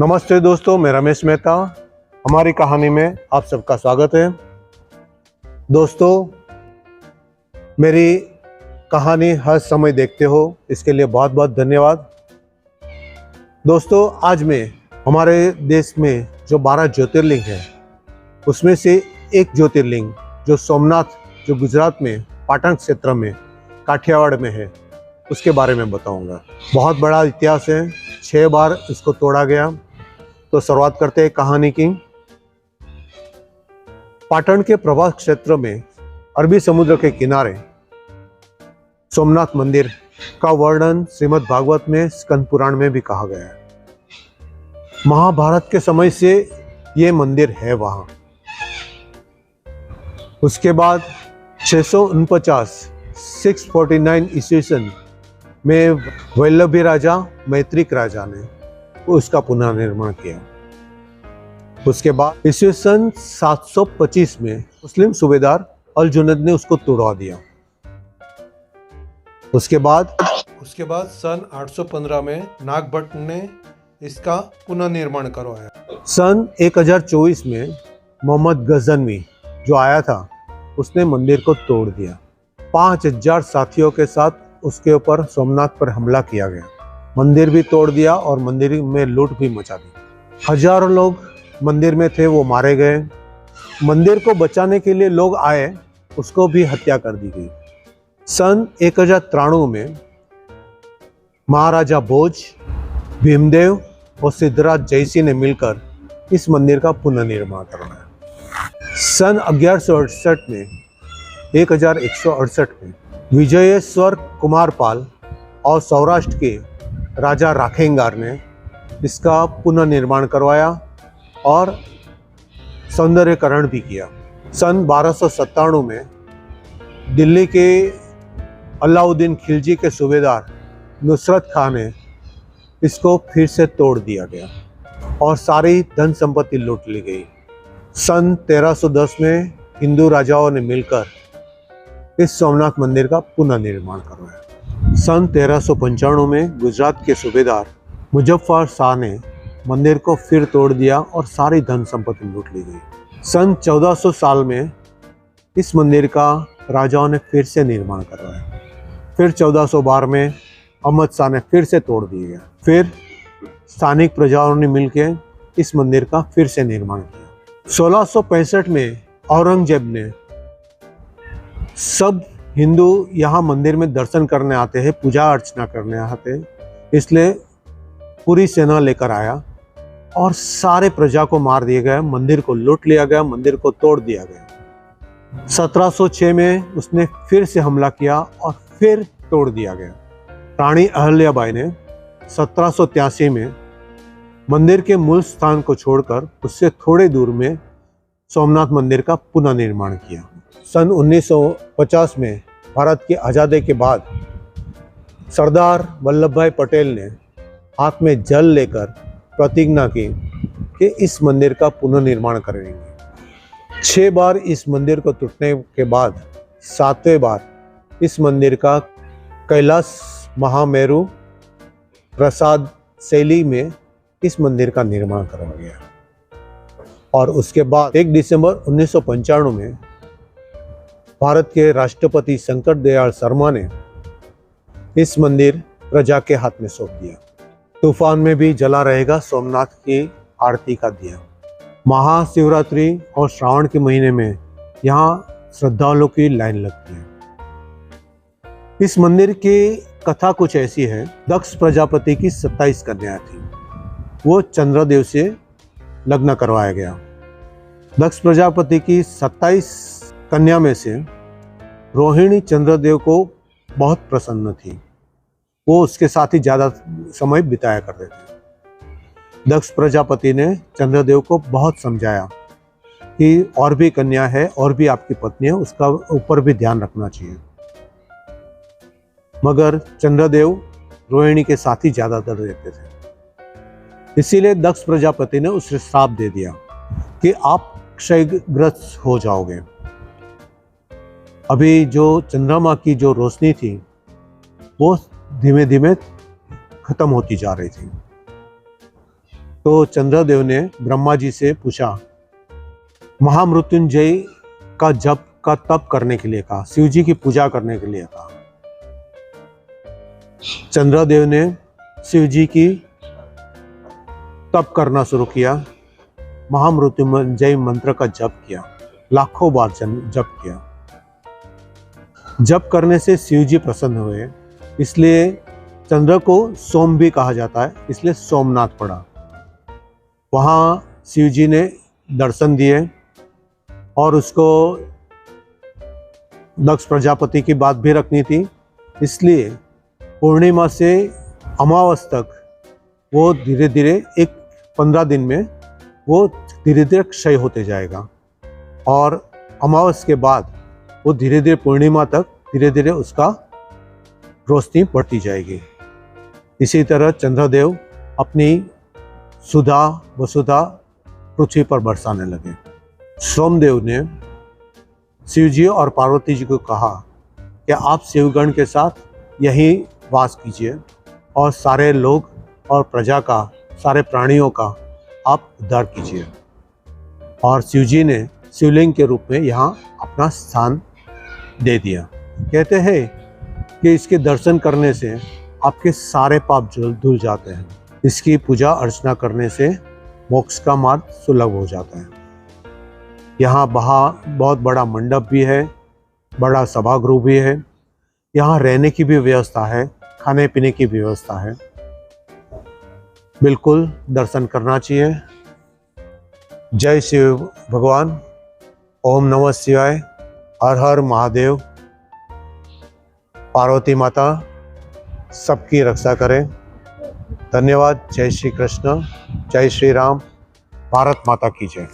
नमस्ते दोस्तों, मैं रमेश मेहता। हमारी कहानी में आप सबका स्वागत है। दोस्तों, मेरी कहानी हर समय देखते हो, इसके लिए बहुत बहुत धन्यवाद। दोस्तों, आज मैं हमारे देश में जो 12 ज्योतिर्लिंग है उसमें से एक ज्योतिर्लिंग जो सोमनाथ, जो गुजरात में पाटन क्षेत्र में काठियावाड़ में है, उसके बारे में बताऊंगा। बहुत बड़ा इतिहास है, 6 बार इसको तोड़ा गया। तो शुरुआत करते हैं कहानी की। पाटन के प्रवास क्षेत्र में अरबी समुद्र के किनारे सोमनाथ मंदिर का वर्णन श्रीमद् भागवत में स्कंद पुराण में भी कहा गया है। महाभारत के समय से ये मंदिर है वहां। उसके बाद 649 ईस्वी सन में वल्लभी राजा मैत्रिक राजा ने उसका पुनर्निर्माण किया। उसके बाद ईस्वी सन 725 में मुस्लिम सूबेदार अल जुनैद ने उसको तोड़वा दिया। उसके बाद सन 815 में नागभट्ट ने इसका पुनर्निर्माण करवाया। सन 1024 में मोहम्मद गजनवी जो आया था, उसने मंदिर को तोड़ दिया। 5000 साथियों के साथ उसके ऊपर सोमनाथ पर हमला किया गया। मंदिर भी तोड़ दिया और मंदिर में लूट भी मचा दी। हजारों लोग मंदिर में थे, वो मारे गए। मंदिर को बचाने के लिए लोग आए, उसको भी हत्या कर दी गई। सन 1093 में महाराजा भोज, भीमदेव और सिद्धराज जयसिंह ने मिलकर इस मंदिर का पुनर्निर्माण करवाया। सन 1168 में 1168 में विजयेश्वर कुमारपाल और सौराष्ट्र के राजा राखेंगार ने इसका पुनर्निर्माण करवाया और सौंदर्यकरण भी किया। सन 1297 में दिल्ली के अलाउद्दीन खिलजी के सूबेदार नुसरत खान ने इसको फिर से तोड़ दिया गया और सारी धन संपत्ति लूट ली गई। सन 1310 में हिंदू राजाओं ने मिलकर इस सोमनाथ मंदिर का पुनर्निर्माण करवाया। सन 1395 में गुजरात के सूबेदार मुजफ्फर शाह ने मंदिर को फिर तोड़ दिया और सारी धन संपत्ति लूट ली गई। सन 1400 साल में इस मंदिर का राजाओं ने फिर से निर्माण करवाया। फिर 1412 में अहमद शाह ने फिर से तोड़ दिया गया। फिर स्थानिक प्रजाओं ने मिलकर इस मंदिर का फिर से निर्माण किया। 1665 में औरंगजेब ने, सब हिंदू यहाँ मंदिर में दर्शन करने आते हैं, पूजा अर्चना करने आते हैं, इसलिए पूरी सेना लेकर आया और सारे प्रजा को मार दिया गया। मंदिर को लूट लिया गया, मंदिर को तोड़ दिया गया। 1706 में उसने फिर से हमला किया और फिर तोड़ दिया गया। रानी अहल्याबाई ने 1783 में मंदिर के मूल स्थान को छोड़कर उससे थोड़े दूर में सोमनाथ मंदिर का पुनर्निर्माण किया। सन 1950 में भारत की आज़ादी के बाद सरदार वल्लभ भाई पटेल ने हाथ में जल लेकर प्रतिज्ञा की कि इस मंदिर का पुनर्निर्माण करेंगे। 6 बार इस मंदिर को टूटने के बाद 7वें बार इस मंदिर का कैलाश महामेरु प्रसाद शैली में इस मंदिर का निर्माण करवाया गया। और उसके बाद 1 दिसंबर 1995 में भारत के राष्ट्रपति शंकर दयाल शर्मा ने इस मंदिर प्रजा के हाथ में सौंप दिया। तूफान में भी जला रहेगा सोमनाथ की आरती का दिया। महाशिवरात्रि और श्रावण के महीने में यहाँ श्रद्धालुओं की लाइन लगती है। इस मंदिर की कथा कुछ ऐसी है। दक्ष प्रजापति की 27 कन्याएं थी, वो चंद्रदेव से लग्न करवाया गया। दक्ष प्रजापति की 27 कन्या में से रोहिणी चंद्रदेव को बहुत प्रसन्न थी, वो उसके साथ ही ज़्यादा समय बिताया करते थे। दक्ष प्रजापति ने चंद्रदेव को बहुत समझाया कि और भी कन्या है, और भी आपकी पत्नी है, उसका ऊपर भी ध्यान रखना चाहिए। मगर चंद्रदेव रोहिणी के साथ ही ज़्यादातर रहते थे, इसीलिए दक्ष प्रजापति ने उसे श्राप दे दिया कि आप क्षयग्रस्त हो जाओगे। अभी जो चंद्रमा की जो रोशनी थी वो धीमे धीमे खत्म होती जा रही थी। तो चंद्रदेव ने ब्रह्मा जी से पूछा, महामृत्युंजय का जप का तप करने के लिए कहा, शिव जी की पूजा करने के लिए कहा। चंद्रदेव ने शिव जी की तप करना शुरू किया, महामृत्युंजय मंत्र का जप किया, लाखों बार जप किया। जप करने से शिव जी प्रसन्न हुए, इसलिए चंद्र को सोम भी कहा जाता है, इसलिए सोमनाथ पड़ा। वहाँ शिव जी ने दर्शन दिए और उसको दक्ष प्रजापति की बात भी रखनी थी, इसलिए पूर्णिमा से अमावस तक वो धीरे धीरे 15 दिन में वो धीरे धीरे क्षय होते जाएगा और अमावस के बाद वो धीरे धीरे पूर्णिमा तक धीरे धीरे उसका रोशनी बढ़ती जाएगी। इसी तरह चंद्रदेव अपनी सुधा वसुधा पृथ्वी पर बरसाने लगे। सोमदेव ने शिव जी और पार्वती जी को कहा कि आप शिवगण के साथ यहीं वास कीजिए और सारे लोग और प्रजा का, सारे प्राणियों का आप उद्धार कीजिए। और शिव जी ने शिवलिंग के रूप में यहाँ अपना स्थान दे दिया। कहते हैं कि इसके दर्शन करने से आपके सारे पाप धुल जाते हैं। इसकी पूजा अर्चना करने से मोक्ष का मार्ग सुलभ हो जाता है। यहाँ बहुत बड़ा मंडप भी है, बड़ा सभागृह भी है, यहाँ रहने की भी व्यवस्था है, खाने पीने की व्यवस्था है। बिल्कुल दर्शन करना चाहिए। जय शिव भगवान। ओम नमः शिवाय। हर हर महादेव। पार्वती माता सबकी रक्षा करें। धन्यवाद। जय श्री कृष्ण, जय श्री राम। भारत माता की जय।